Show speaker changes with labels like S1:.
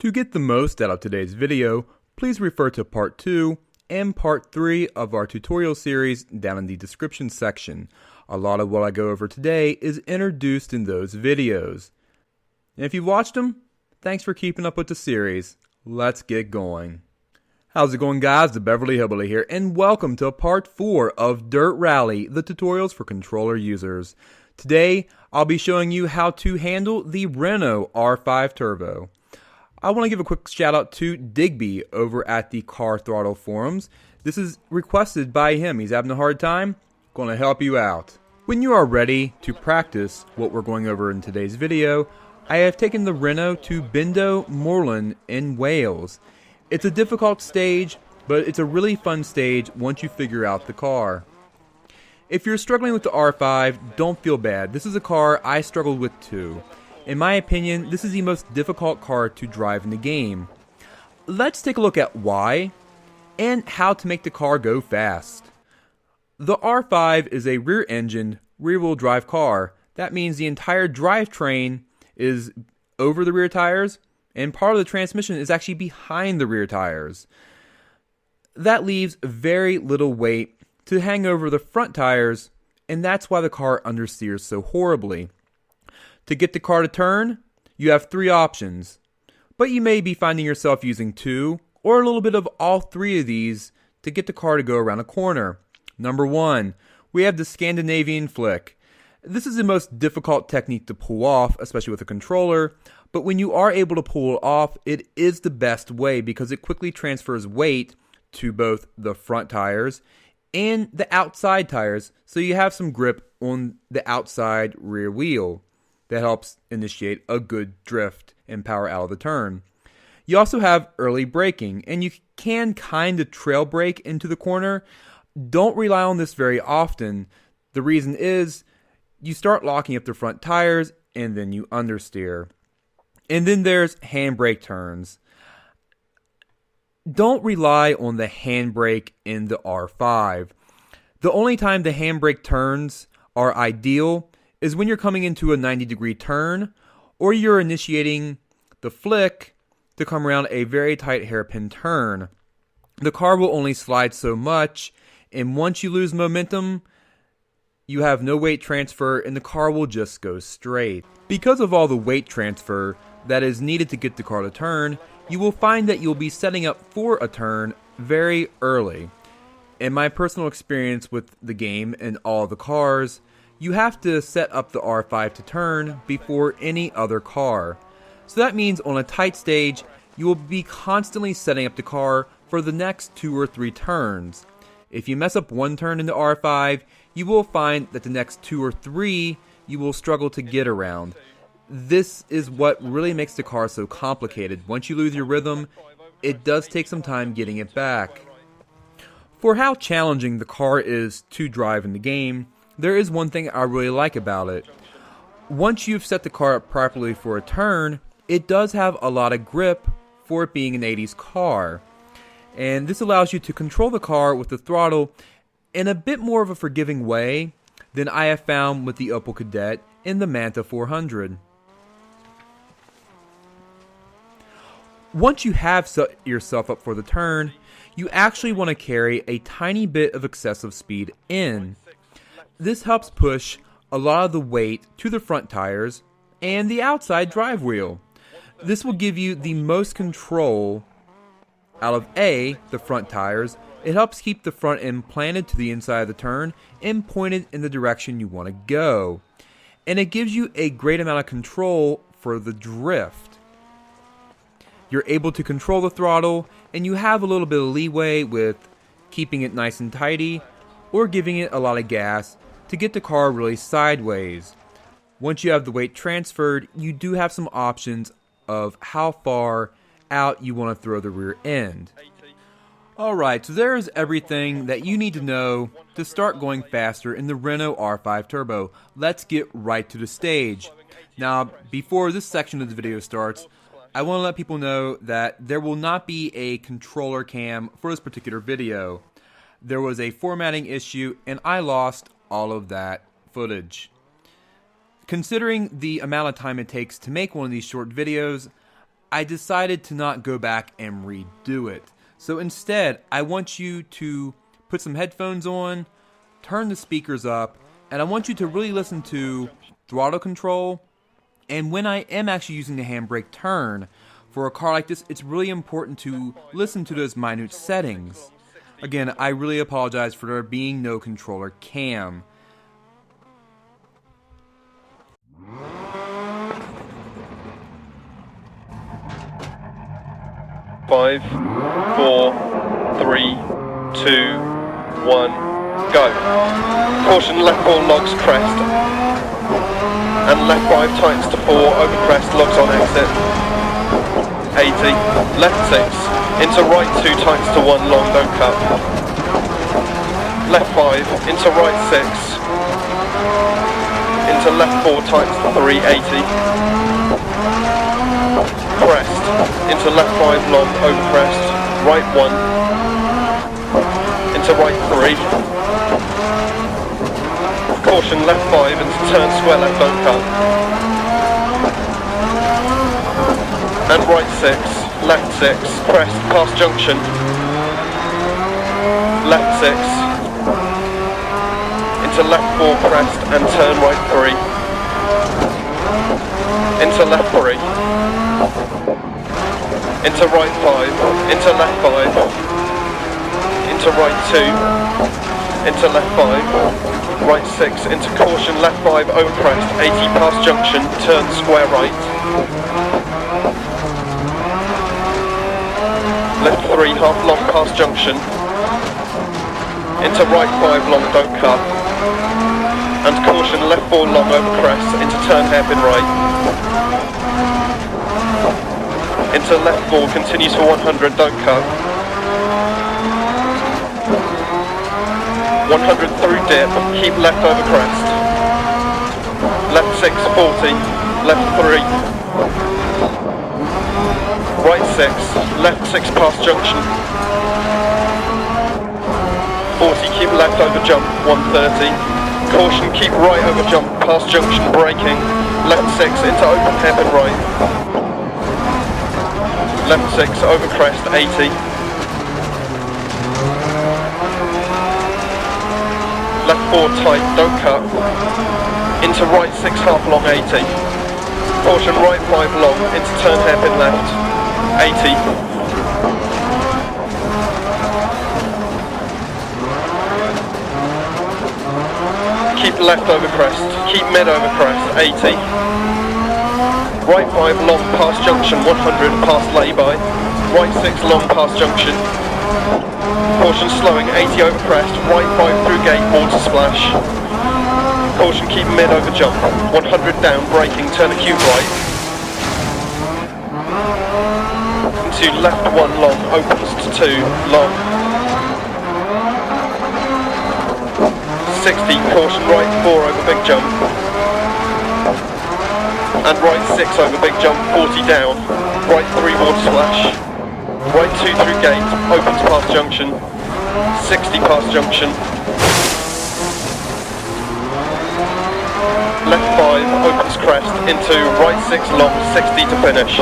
S1: To get the most out of today's video, please refer to part 2 and part 3 of our tutorial series down in the description section. A lot of what I go over today is introduced in those videos. And if you've watched them, thanks for keeping up with the series. Let's get going. How's it going, guys? The Beverly Hillbilly here, and welcome to part 4 of Dirt Rally, the tutorials for controller users. Today, I'll be showing you how to handle the Renault R5 Turbo. I want to give a quick shout out to Digby over at the Car Throttle forums. This is requested by him. He's having a hard time. Going to help you out. When you are ready to practice what we're going over in today's video, I have taken the Renault to Bindo Moorland in Wales. It's a difficult stage, but it's a really fun stage once you figure out the car. If you're struggling with the R5, don't feel bad. This is a car I struggled with too. In my opinion, this is the most difficult car to drive in the game. Let's take a look at why and how to make the car go fast. The R5 is a rear-engined, rear-wheel drive car. That means the entire drivetrain is over the rear tires, and part of the transmission is actually behind the rear tires. That leaves very little weight to hang over the front tires, and that's why the car understeers so horribly. To get the car to turn, you have 3 options, but you may be finding yourself using 2 or a little bit of all 3 of these to get the car to go around a corner. Number 1, we have the Scandinavian flick. This is the most difficult technique to pull off, especially with a controller, but when you are able to pull it off, it is the best way because it quickly transfers weight to both the front tires and the outside tires, so you have some grip on the outside rear wheel. That helps initiate a good drift and power out of the turn. You also have early braking, and you can kind of trail brake into the corner. Don't rely on this very often. The reason is you start locking up the front tires and then you understeer. And then there's handbrake turns. Don't rely on the handbrake in the R5. The only time the handbrake turns are ideal is when you're coming into a 90-degree turn, or you're initiating the flick to come around a very tight hairpin turn. The car will only slide so much, and once you lose momentum, you have no weight transfer and the car will just go straight. Because of all the weight transfer that is needed to get the car to turn, you will find that you'll be setting up for a turn very early. In my personal experience with the game and all the cars, you have to set up the R5 to turn before any other car. So that means on a tight stage, you will be constantly setting up the car for the next 2 or 3 turns. If you mess up one turn in the R5, you will find that the next 2 or 3 you will struggle to get around. This is what really makes the car so complicated. Once you lose your rhythm, it does take some time getting it back. For how challenging the car is to drive in the game, there is one thing I really like about it. Once you've set the car up properly for a turn, it does have a lot of grip for it being an 80s car. And this allows you to control the car with the throttle in a bit more of a forgiving way than I have found with the Opel Kadett and the Manta 400. Once you have set yourself up for the turn, you actually want to carry a tiny bit of excessive speed in. This helps push a lot of the weight to the front tires and the outside drive wheel. This will give you the most control out of the front tires. It helps keep the front end planted to the inside of the turn and pointed in the direction you want to go. And it gives you a great amount of control for the drift. You're able to control the throttle, and you have a little bit of leeway with keeping it nice and tidy or giving it a lot of gas to get the car really sideways. Once you have the weight transferred, you do have some options of how far out you want to throw the rear end. Alright, so there's everything that you need to know to start going faster in the Renault R5 Turbo. Let's get right to the stage. Now, before this section of the video starts, I want to let people know that there will not be a controller cam for this particular video. There was a formatting issue and I lost all of that footage. Considering the amount of time it takes to make one of these short videos, I decided to not go back and redo it. So instead, I want you to put some headphones on, turn the speakers up, and I want you to really listen to throttle control. And when I am actually using the handbrake turn, for a car like this, it's really important to listen to those minute settings. Again, I really apologize for there being no controller cam.
S2: Five, 4, 3, 2, 1, go. Caution, left 4 logs crest. And left 5 tightens to 4, over crest, logs on exit. 80, left 6, into right 2 tightens to 1, long, don't cut. Left 5, into right 6, into left 4 tightens to 3, 80. Crest, into left 5 long, over crest, right 1, into right 3. Caution, left 5, into turn square left, don't cut. And right 6, left 6, crest, past junction. Left 6, into left 4 crest and turn right 3. Into left 3. Into right 5, into left 5. Into right 2, into left 5. Right 6, into caution, left 5, over crest, 80 past junction, turn square right. Left 3, half long past junction. Into right 5 long, don't cut. And caution, left 4 long over crest, into turn hairpin right. Into left 4, continues for 100, don't cut. 100 through dip, keep left over crest. Left 6, 40, left 3. Right 6, left 6 past junction. 40, keep left over jump, 130. Caution, keep right over jump, past junction, braking. Left 6, into open hairpin right. Left 6, over crest, 80. Left 4 tight, don't cut. Into right 6 half long, 80. Caution, right 5 long, into turn hairpin left, 80. Keep left over crest, keep mid over crest, 80. Right 5 long past junction, 100 past lay-by. Right 6 long past junction. Caution slowing, 80 over crest, right 5 through gate, water splash. Caution, keep mid over jump, 100 down, braking, turn acute right. Into left 1 long, opens to 2, long. 60, caution, right 4 over big jump. And right 6 over big jump, 40 down. Right 3 water splash. Right 2 through gate, opens past junction. 60 past junction. Left 5, opens crest, into right 6 long, 60 to finish.